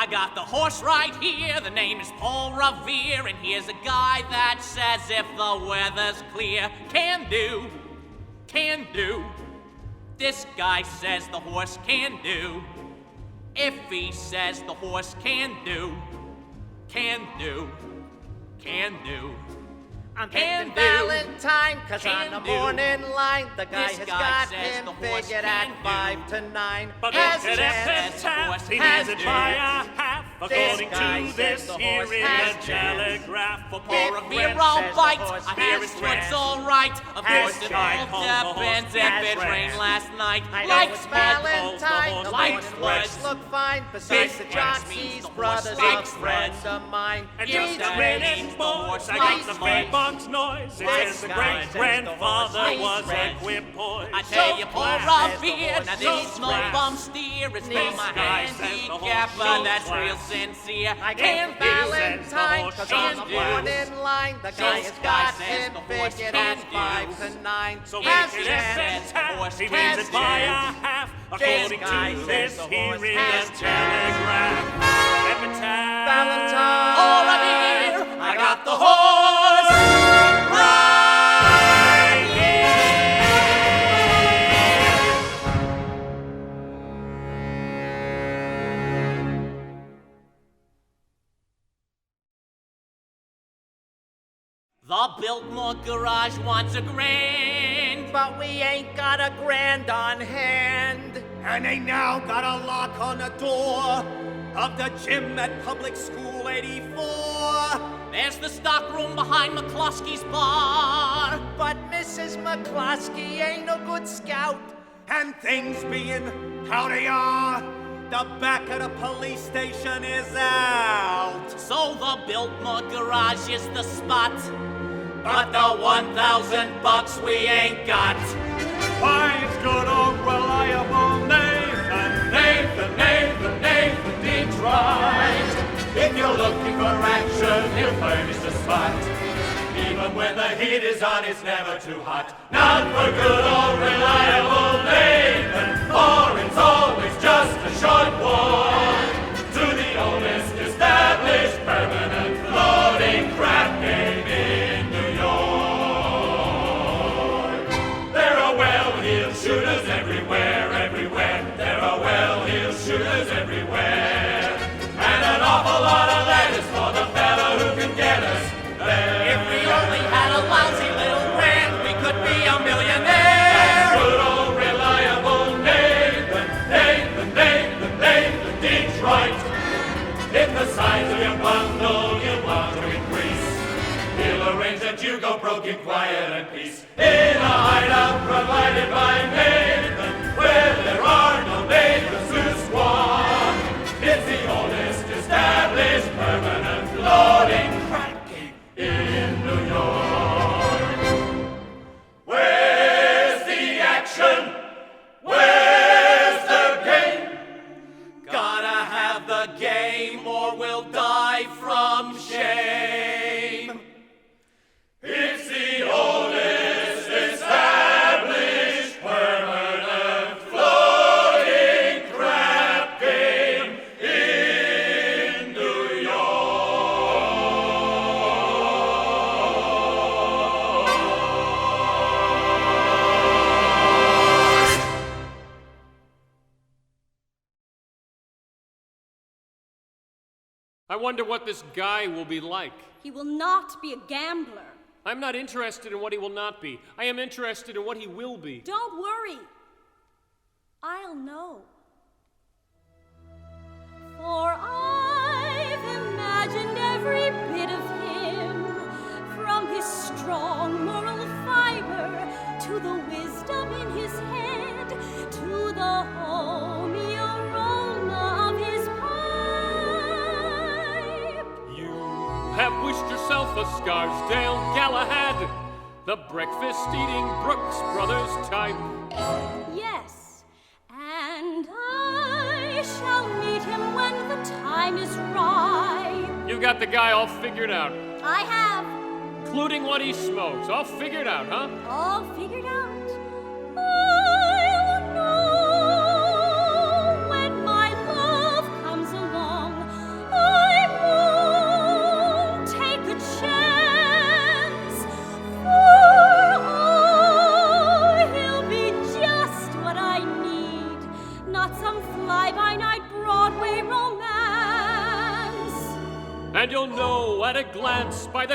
got the horse right here, the name is Paul Revere, and here's a guy that says if the weather's clear, can do. This guy says the horse can do. If he says the horse can do. I'm picking Valentine, cause on the morning line, the guy has got him figured at 5 to 9. But has look at tap, he needs it by a half, according to this here in the telegraph. For Paul Revere all bite, I hear his foot's all right. Of course it all depends if it rained last night. Like Valentine, the horse look fine. Besides the jockeys, brothers of friends of mine. And just a minute, boys, I got the big box noise. It says the great-grandfather was a quimpoise. I tell you, Paul Revere, now this no bum steer. It's for my handicap, but that's real sincere. I get Valentine, cause on the morning line, the guy has got him figured at 5 to 9. So has he says he means it by a half, according to this here in the telegraph. Valentine, Paul Revere, I got the horse right The Biltmore Garage wants a grand, but we ain't got a grand on hand. And they now got a lock on the door of the gym at Public School 84. There's the stock room behind McCloskey's bar, but Mrs. McCloskey ain't no good scout. And things being how they are, the back of the police station is out. So the Biltmore Garage is the spot, but the $1,000 we ain't got. Why, it's good old reliable Nathan Detroit. If you're looking for action, he'll furnish the spot. Even when the heat is on, it's never too hot. Not for good old reliable Nathan, for it's always just a short walk to the oldest established permanent floating crap game in New York. There are well-heeled shooters everywhere. There are well-heeled shooters everywhere. And an awful lot of that is for the fella who can get us there. If we only had a lousy little grand, we could be a millionaire. Good old reliable Nathan Detroit. If the size of your bundle you want to increase, he'll arrange that you go broke in quiet and peace. In a hideout provided by Nathan, where there are no neighbors to squawk. It's the oldest established permanent floating crack game in New York. Where's the action? Where's the game? Gotta have the game or we'll die from shame. It's the oldest established permanent floating crap game in New York. I wonder what this guy will be like. He will not be a gambler. I'm not interested in what he will not be. I am interested in what he will be. Don't worry. I'll know. For I've imagined every bit of him, from his strong moral fiber to the wisdom in his head, to the homey aroma of his pipe. You have wished yourself a Scarsdale Galahad, the breakfast-eating Brooks Brothers type. Yes, and I shall meet him when the time is right. You got the guy all figured out, I have including what he smokes. All figured out, huh? all figured out. I'll know when my love comes along.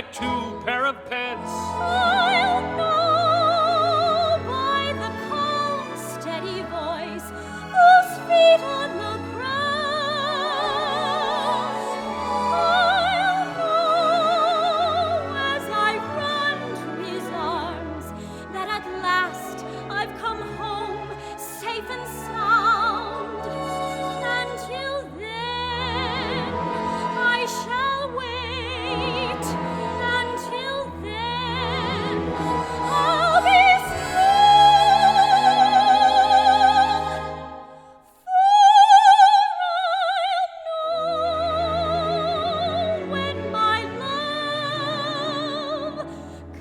get 2 pair of pants. I'll know by the calm, steady voice, those feet on the ground. I'll know as I run to his arms that at last I've come home safe and sound. Until then, I shall wait. Until then, I'll be strong. For I'll know when my love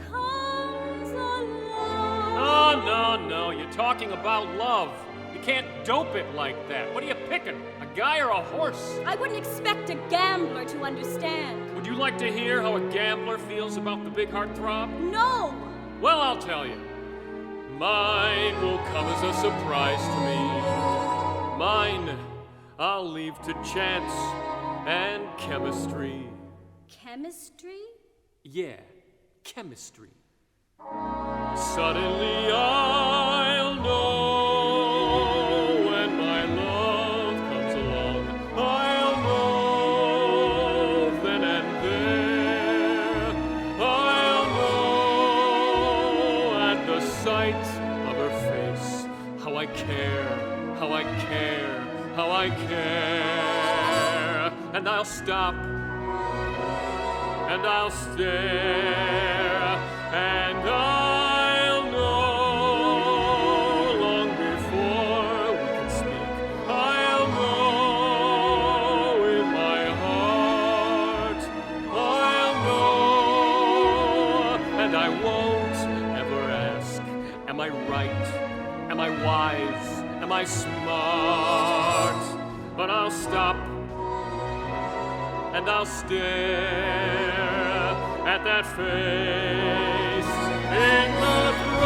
comes along. No, you're talking about love. You can't dope it like that. What are you picking, a guy or a horse? I wouldn't expect a gambler to understand. Would you like to hear how a gambler feels about the big heartthrob? No! Well, I'll tell you. Mine will come as a surprise to me. Mine, I'll leave to chance and chemistry. Chemistry? Yeah, chemistry. Suddenly I'll know when my love comes along. I'll know then and there. I'll know at the sight of her face how I care, how I care, how I care. And I'll stop and I'll stare, and I'll know long before we can speak. I'll know in my heart. I'll know, and I won't ever ask, am I right? Am I wise? Am I smart? But I'll stop and I'll stare at that face in the throng.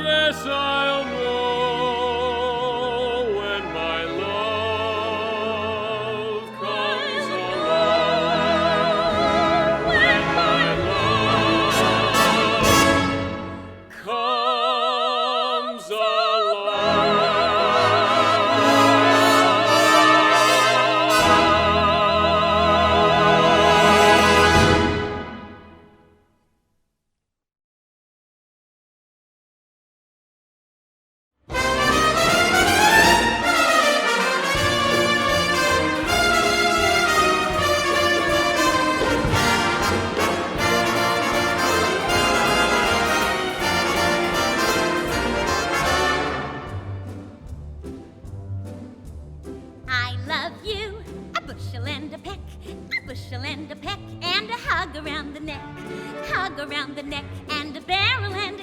Yes, I'll know when my love comes along. When my love comes along. I love you, a bushel and a peck, a bushel and a peck, and a hug around the neck, and a barrel and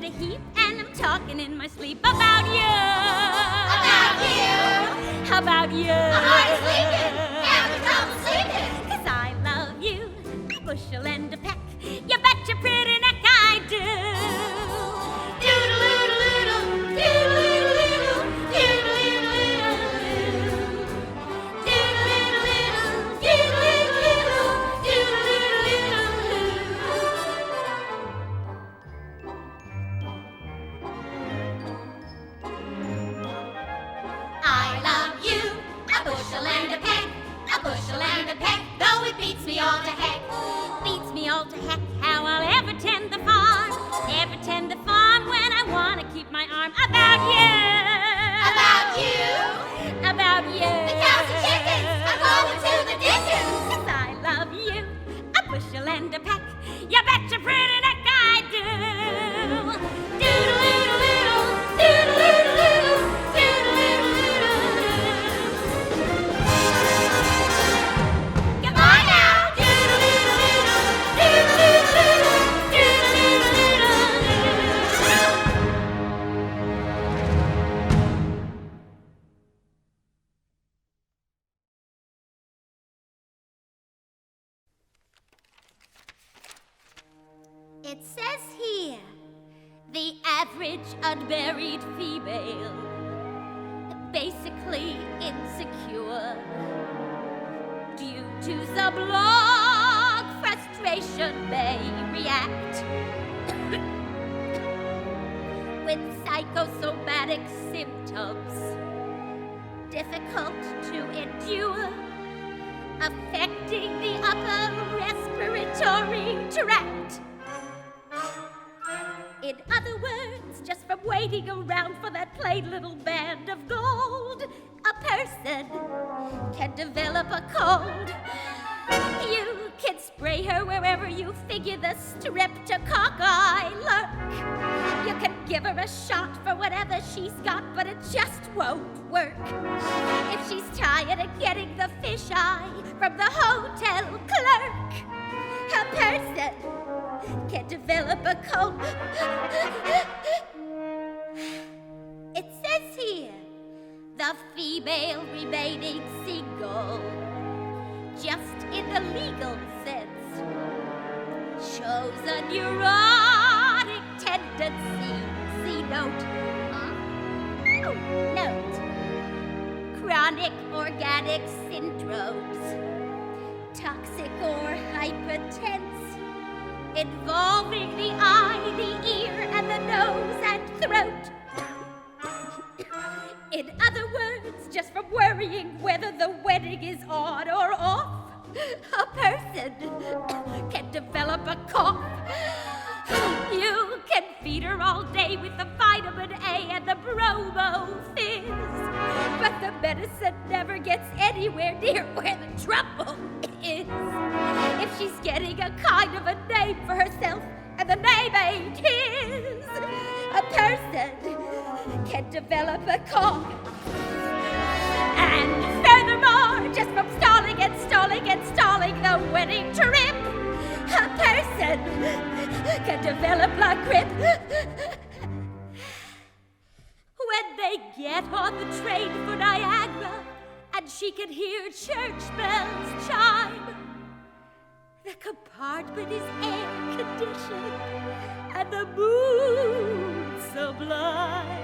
a heap, and I'm talking in my sleep about you. About you. How about you? I'm sleeping, having trouble sleeping. 'Cause I love you, a bushel and a peck, you bet your pretty neck I do. Doodle-doodle-doodle, doodle-doodle-doodle, doodle-doodle-doodle, doodle-doodle-doodle, doodle-doodle-doodle, doodle-doodle-doodle. I love you, a bushel and a peck, though it beats me all to heck. Beats me all to heck how I'll ever tend the farm when I want to keep my arm about you. About you. About you. The cows and chickens are going to the dickens. 'Cause I love you, a bushel and a peck, you bet your pretty neck I do. Doodle-doodle-doodle, doodle-doodle-doodle, doodle-doodle-doodle. Goodbye now. Doodle-doodle-doodle, doodle-doodle-doodle, doodle-doodle-doodle. It says here, the average unmarried female, basically insecure. Do you To the blog, frustration may react with psychosomatic symptoms difficult to endure, affecting the upper respiratory tract. In other words, just from waiting around for that plain little band of gold, a person can develop a cold. You can spray her wherever you figure the streptococci lurk. You can give her a shot for whatever she's got, but it just won't work. If she's tired of getting the fisheye from the hotel clerk, a person can develop a cold. It says here, the female remaining single, just in the legal sense, shows a neurotic tendency. See note. Note. Chronic organic syndromes, toxic or hypertense, involving the eye, the ear, and the nose and throat. In other words, just from worrying whether the wedding is on or off, a person can develop a cough. You can feed her all day with the vitamin A and the bromo fizz, but the medicine never gets anywhere near where the trouble is. If she's getting a kind of a name for herself and the name ain't his, a person can develop a cough. And furthermore, just from stalling and stalling and stalling the wedding trip, a person can develop a grip. When they get on the train for Niagara and she can hear church bells chime, the compartment is air conditioned and the moon sublime.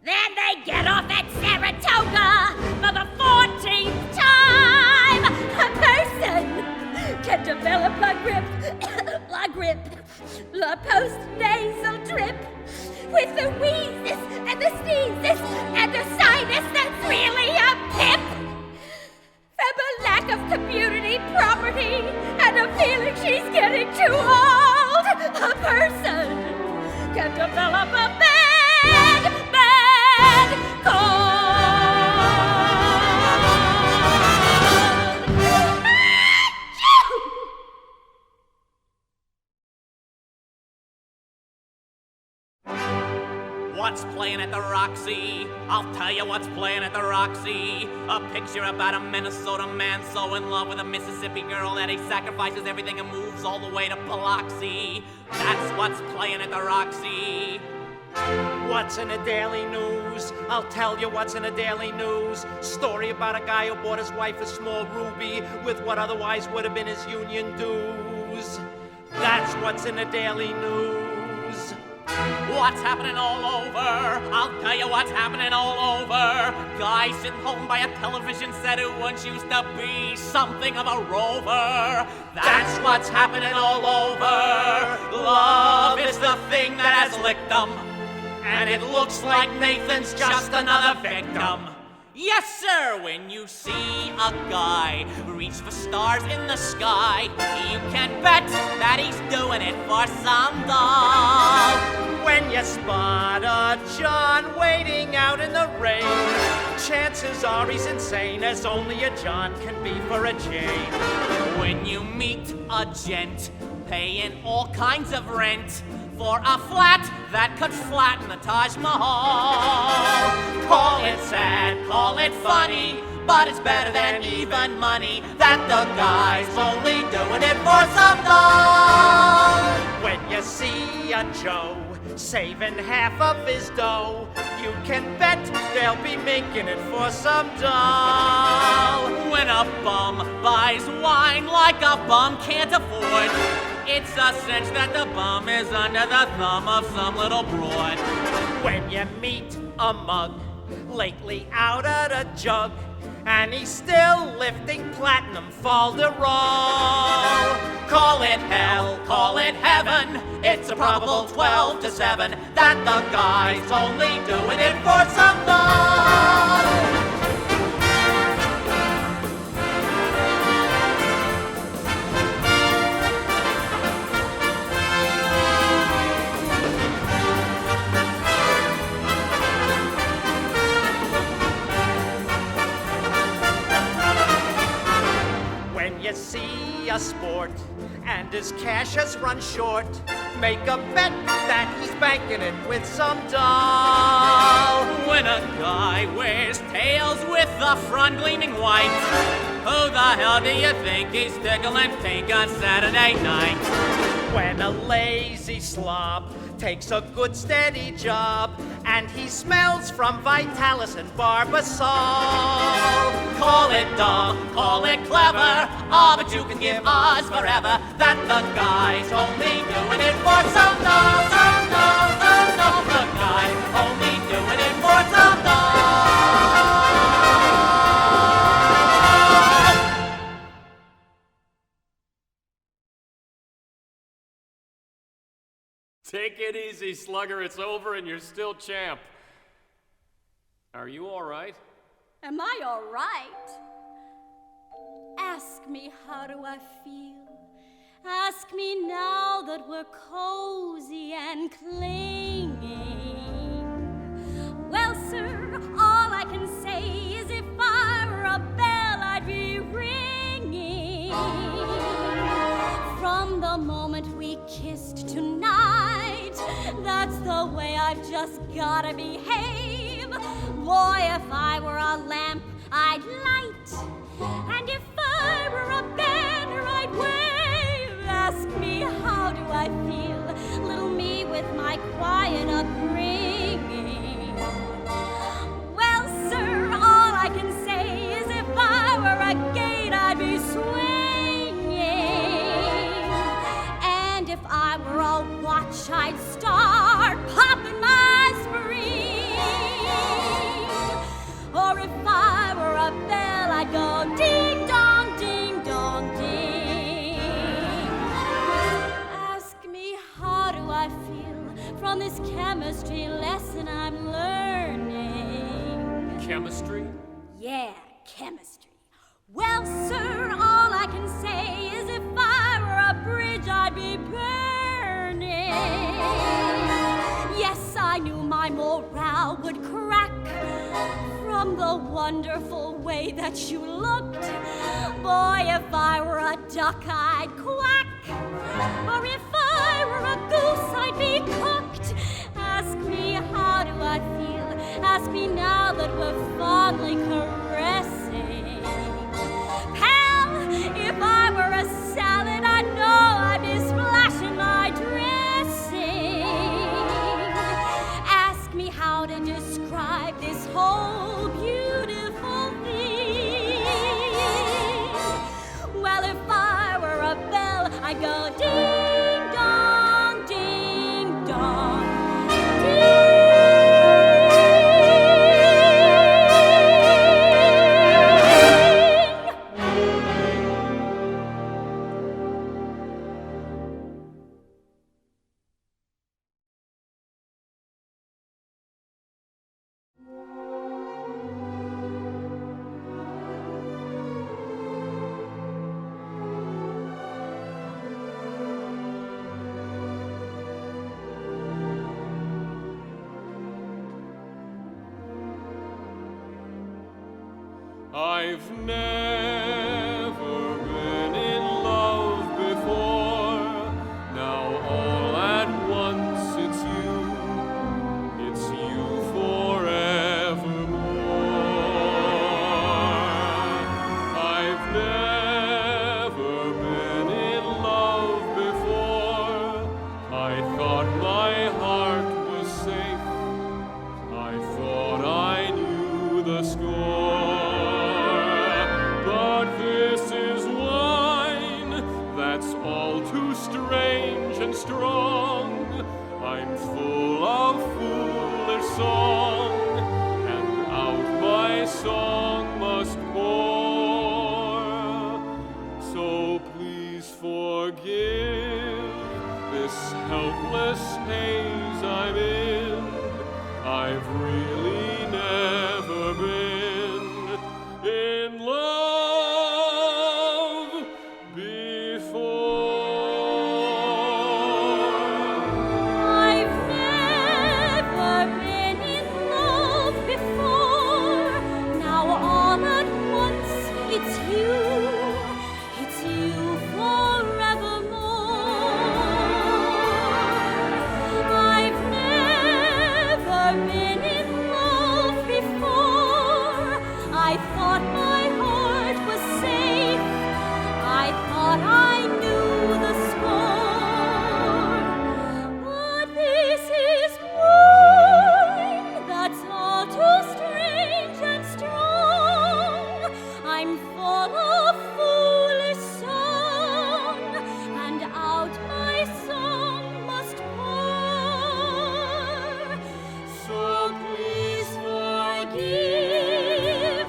Then they get off at Saratoga for the 14th time. A person can develop a post-nasal drip with the wheezes and the sneezes and the sinus that's really a pip. From a lack of community property and a feeling she's getting too old, a person can develop a bad cold. What's playing at the Roxy? I'll tell you what's playing at the Roxy. A picture about a Minnesota man so in love with a Mississippi girl that he sacrifices everything and moves all the way to Biloxi. That's what's playing at the Roxy. What's in the Daily News? I'll tell you what's in the Daily News. Story about a guy who bought his wife a small ruby with what otherwise would have been his union dues. That's what's in the Daily News. What's happening all over? I'll tell you what's happening all over. Guy sitting home by a television set who once used to be something of a rover. That's what's happening all over. Love is the thing that has licked them, and it looks like Nathan's just another victim. Yes, sir, when you see a guy reach for stars in the sky, you can bet that he's doing it for some doll. When you spot a John waiting out in the rain, chances are he's insane, as only a John can be for a Jane. When you meet a gent paying all kinds of rent for a flat that could flatten the Taj Mahal, call it sad, call it funny, but it's better than even money that the guy's only doing it for some doll. When you see a Joe saving half of his dough, you can bet they'll be making it for some doll. When a bum buys wine like a bum can't afford, it's a cinch that the bum is under the thumb of some little broad. When you meet a mug lately out at a jug, And he's still lifting platinum falderall. Call it hell, call it heaven. It's a probable 12 to 7 that the guy's only doing it for some fun. When you see a sport and his cash has run short, make a bet that he's banking it with some doll. When a guy wears tails with the front gleaming white, who the hell do you think he's tickling pink on Saturday night? When a lazy slob takes a good steady job and he smells from Vitalis and Barbasol. Call it dumb, call it clever, but you can give us forever that the guy's only doing it for some doll, some doll, some doll. The guy's only doing it for some doll. Take it easy, Slugger. It's over and you're still champ. Are you all right? Am I all right? Ask me, how do I feel? Ask me now that we're cozy and clinging. Well, sir, all I can say is if I were a bell, I'd be ringing. From the moment we kissed tonight, that's the way I've just gotta behave. Boy, if I were a lamp, I'd light. And if I were a banner, I'd wave. Ask me, how do I feel? Little me with my quiet upbringing. Well, sir, all I can say is if I were a gate, I'd be swinging. And if I were a watch, I'd start popping my spring. Or if I were a bell, I'd go ding dong, ding dong, ding. Ask me, how do I feel from this chemistry lesson I'm learning? Chemistry? Yeah, chemistry. Well, sir, all I can say is if I were a bridge, I'd be burning. Yes, I knew my morale would crack from the wonderful way that you looked. Boy, if I were a duck, I'd quack. Or if I were a goose, I'd be cooked. Ask me, how do I feel? Ask me now that we're fondly caressing. Pal, if I were a salad, I know I'd be splashing my dressing. Ask me how to describe this whole beautiful thing. Well, if I were a bell, I'd go ding dong, ding dong, ding. I've never been in love before. Now all at once it's you forevermore. I've never been in love before. I thought my heart was safe. I thought I knew the score. Strange and strong, I'm full of foolish song, and out my song must pour. So please forgive this helpless haze I'm in. I've really never been in love before. I've never been in love before. Now all at once it's you forevermore. I've never been in love before. I thought my heart was safe. I thought I knew the score. But this is mine, that's all too strange and strong. I'm full of foolish song, and out my song must pour. So please forgive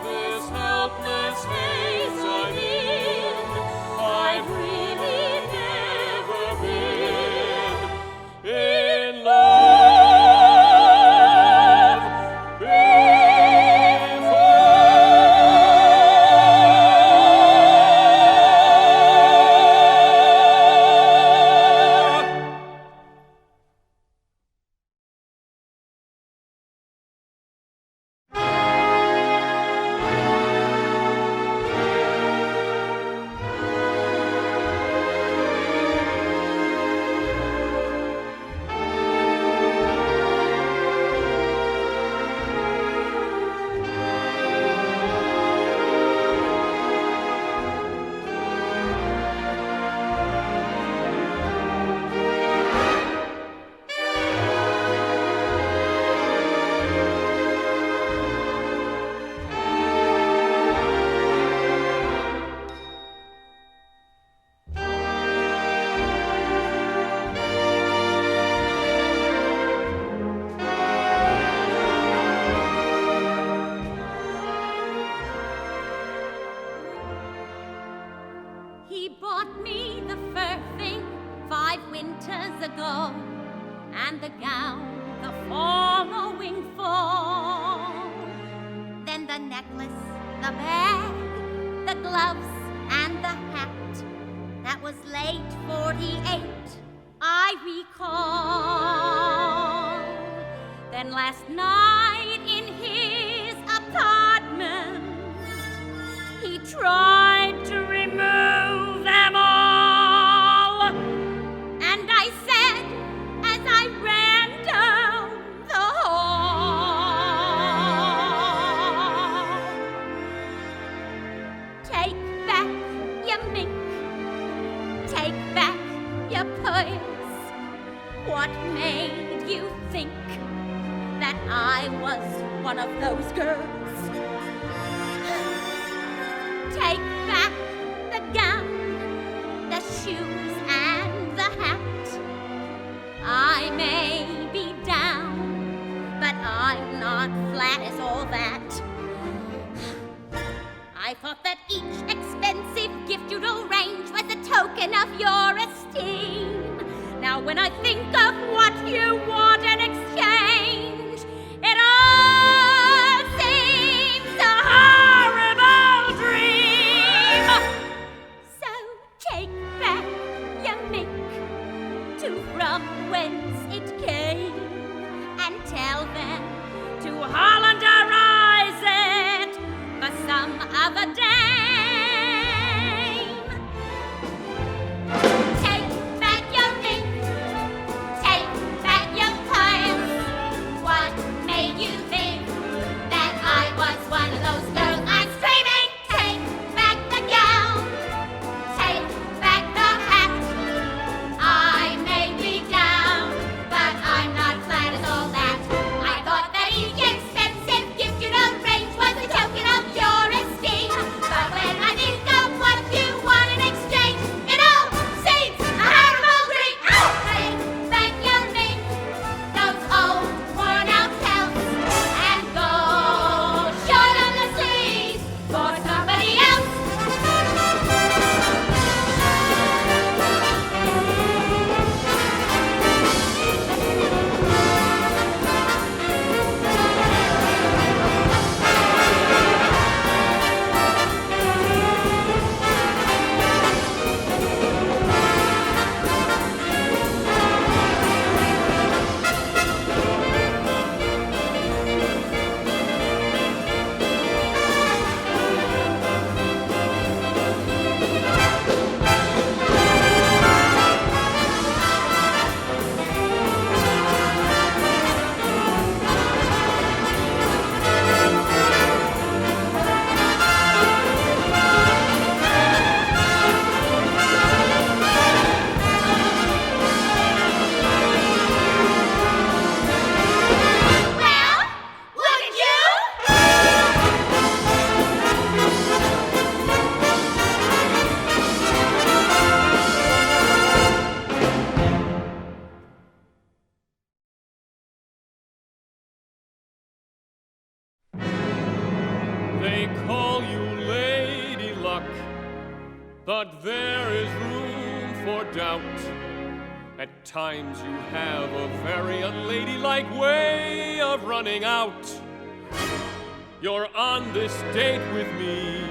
this helpless haze I'm in. I've really never been in love before. He bought me the fur thing 5 winters ago, and the gown the following fall. Then the necklace, the bag, the gloves, and the hat. That was late 48, I recall. Then last night in his apartment, he tried to remove them all. And I said, as I ran down the hall, take back your mink, take back your pearls. What made you think that I was one of those girls? Take back the gown, the shoes, and the hat. I may be down, but I'm not flat as all that. I thought that each expensive gift you'd arrange was a token of your esteem. Now when I think of what you want in exchange, it all seems a horrible dream. So take back your mink to from whence it came, and tell them to Hollanderize it for some other dame. Take back your mink, take back your pearls. What made you think that I was one of those girls? I'm screaming, take back the gown, take back the hat. I may be down, but I'm not flat as all that. I thought that each expensive gift you'd arrange was a token of your esteem. But but there is room for doubt. At times you have a very unladylike way of running out. You're on this date with me.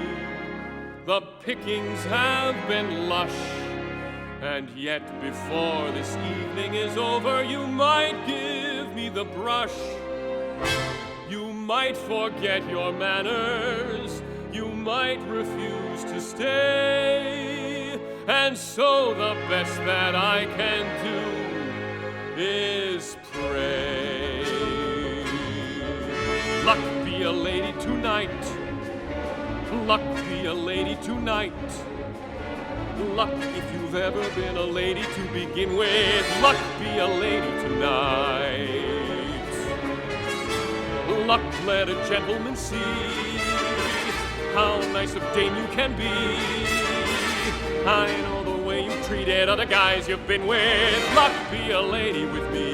The pickings have been lush, and yet before this evening is over, you might give me the brush. You might forget your manners, you might refuse to stay, and so the best that I can do is pray. Luck be a lady tonight. Luck be a lady tonight. Luck if you've ever been a lady to begin with. Luck be a lady tonight. Luck let a gentleman see how nice of dame you can be. I know the way you treated other guys you've been with. Luck be a lady with me.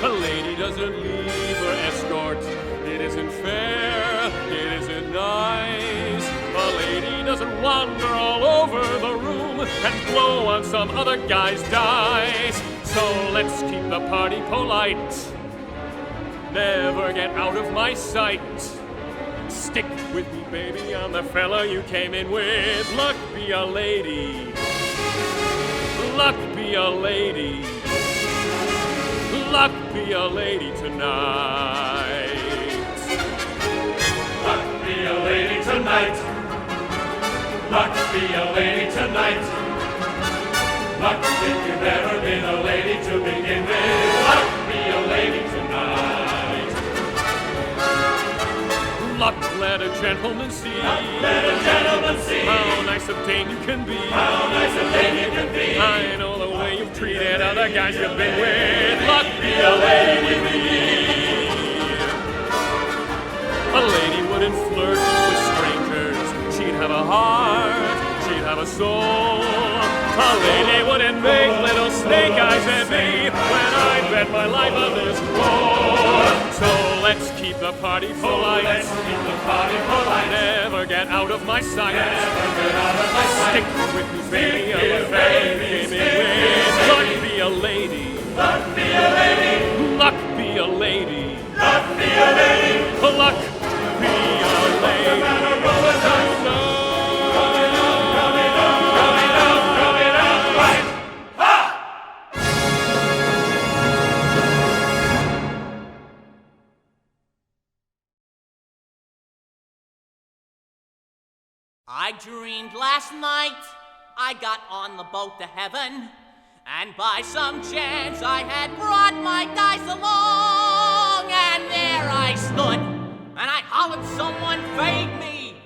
A lady doesn't leave her escort. It isn't fair, it isn't nice. A lady doesn't wander all over the room and blow on some other guy's dice. So let's keep the party polite. Never get out of my sight. Stick with me, baby, I'm the fella you came in with. Luck be a lady. Luck be a lady. Luck be a lady tonight. Luck be a lady tonight. Luck be a lady tonight. Luck if you've never been a lady to begin with. Luck be a lady tonight. Luck let a gentleman see. Luck let a gentleman see how nice of dame you can be. How nice of dame you can be. I know the way you've treated other guys you've been with. Luck be a lady with me. A lady wouldn't flirt with strangers. She'd have a heart, she'd have a soul. A lady wouldn't make little snake eyes at me when I bet my life on this roll. So let's keep the party polite. Let's keep the party polite. Never get out of my sight. Never get out of my sight. Stick with me, baby. I'm a baby. Luck be a lady. Luck be a lady. Luck be a lady. Luck be a lady. Luck be a lady. I dreamed last night I got on the boat to heaven, and by some chance I had brought my dice along, and there I stood, and I hollered someone fade me,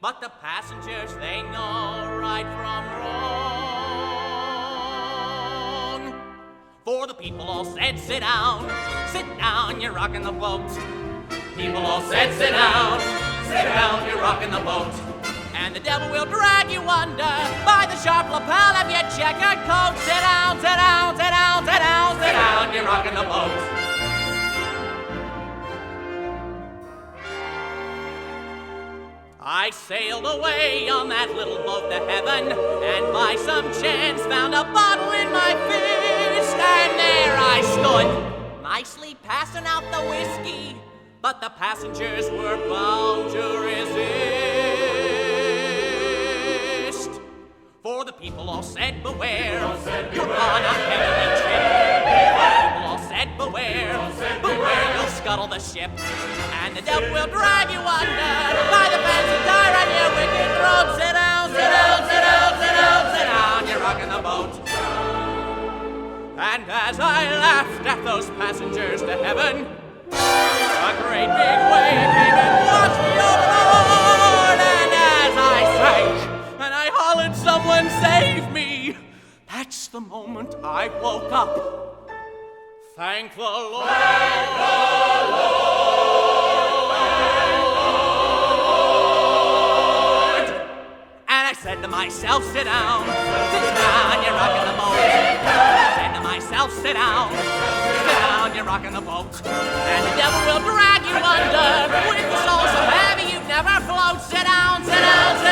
but the passengers, they know right from wrong. For the people all said, sit down, you're rocking the boat. People all said, sit down, you're rocking the boat. And the devil will drag you under by the sharp lapel of your checkered coat. Sit down, sit down, sit down, sit down, sit down, you're rocking the boat. I sailed away on that little boat to heaven, and by some chance found a bottle in my fist, and there I stood, nicely passing out the whiskey, but the passengers were bound to resist. For the people all said, beware, you're on a heavenly trip. People all said, beware, you'll scuttle the ship. And the devil will drag you under by the fancy tire on your wicked throat. Sit down, sit down, sit down, sit down, sit down, you're rocking the boat. And as I laughed at those passengers to heaven, a great big wave came and washed me overboard. And as I sank, and I hollered, someone save me, that's the moment I woke up. Thank the Lord. Thank the Lord. And I said to myself, sit down, you're rocking the boat. I said to myself, sit down, you're rocking the boat. And the devil will drag you under with the soul so heavy you'd never float. Sit down, sit down, sit down.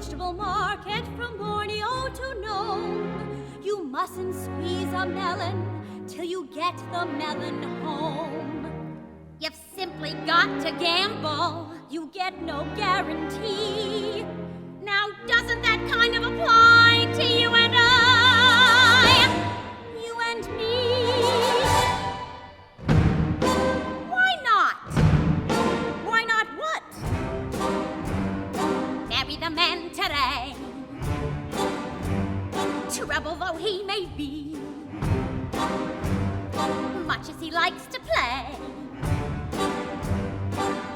vegetable market from Borneo to Nome. You mustn't squeeze a melon till you get the melon home. You've simply got to gamble. You get no guarantee. Now, doesn't that kind of apply to you and I? You and me? Why not? Why not what? Marry the man today, trouble though he may be, much as he likes to play,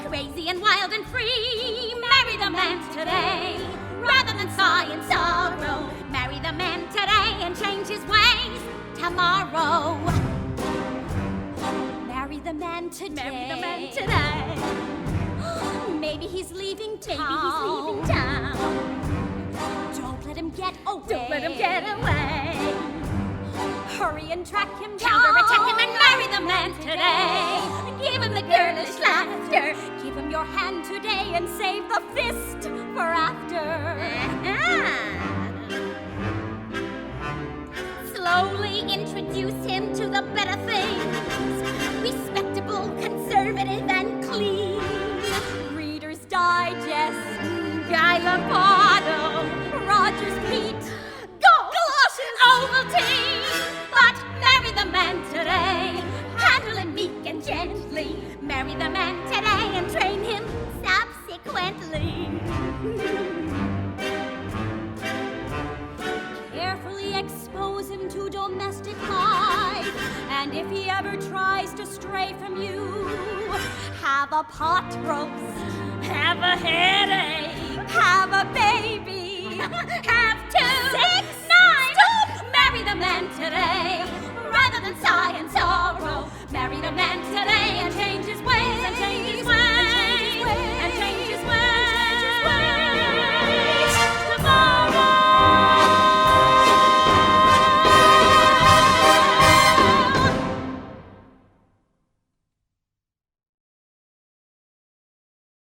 crazy and wild and free. Marry the man today, rather than sigh in sorrow. Marry the man today and change his ways tomorrow. Marry the man today. Marry the man today. Maybe he's leaving town. Don't let him get away. Don't let him get away. Hurry and track him down. Counterattack him and marry the man today. Give him the girlish laughter. Give him your hand today and save the fist for after. Slowly introduce him to the better things. Respectable, conservative, and clean. Reader's Digest, Guy Lombardo, Rogers Pete, Galoshes, Ovaltine. But marry the man today, handle him meek and gently. Marry the man today and train him subsequently. Carefully expose him to domestic life, and if he ever tries to stray from you, have a pot roast, have a headache, have a baby, have 2, 6, 9. Stop! Marry the man today, rather than sigh and sorrow. Marry the man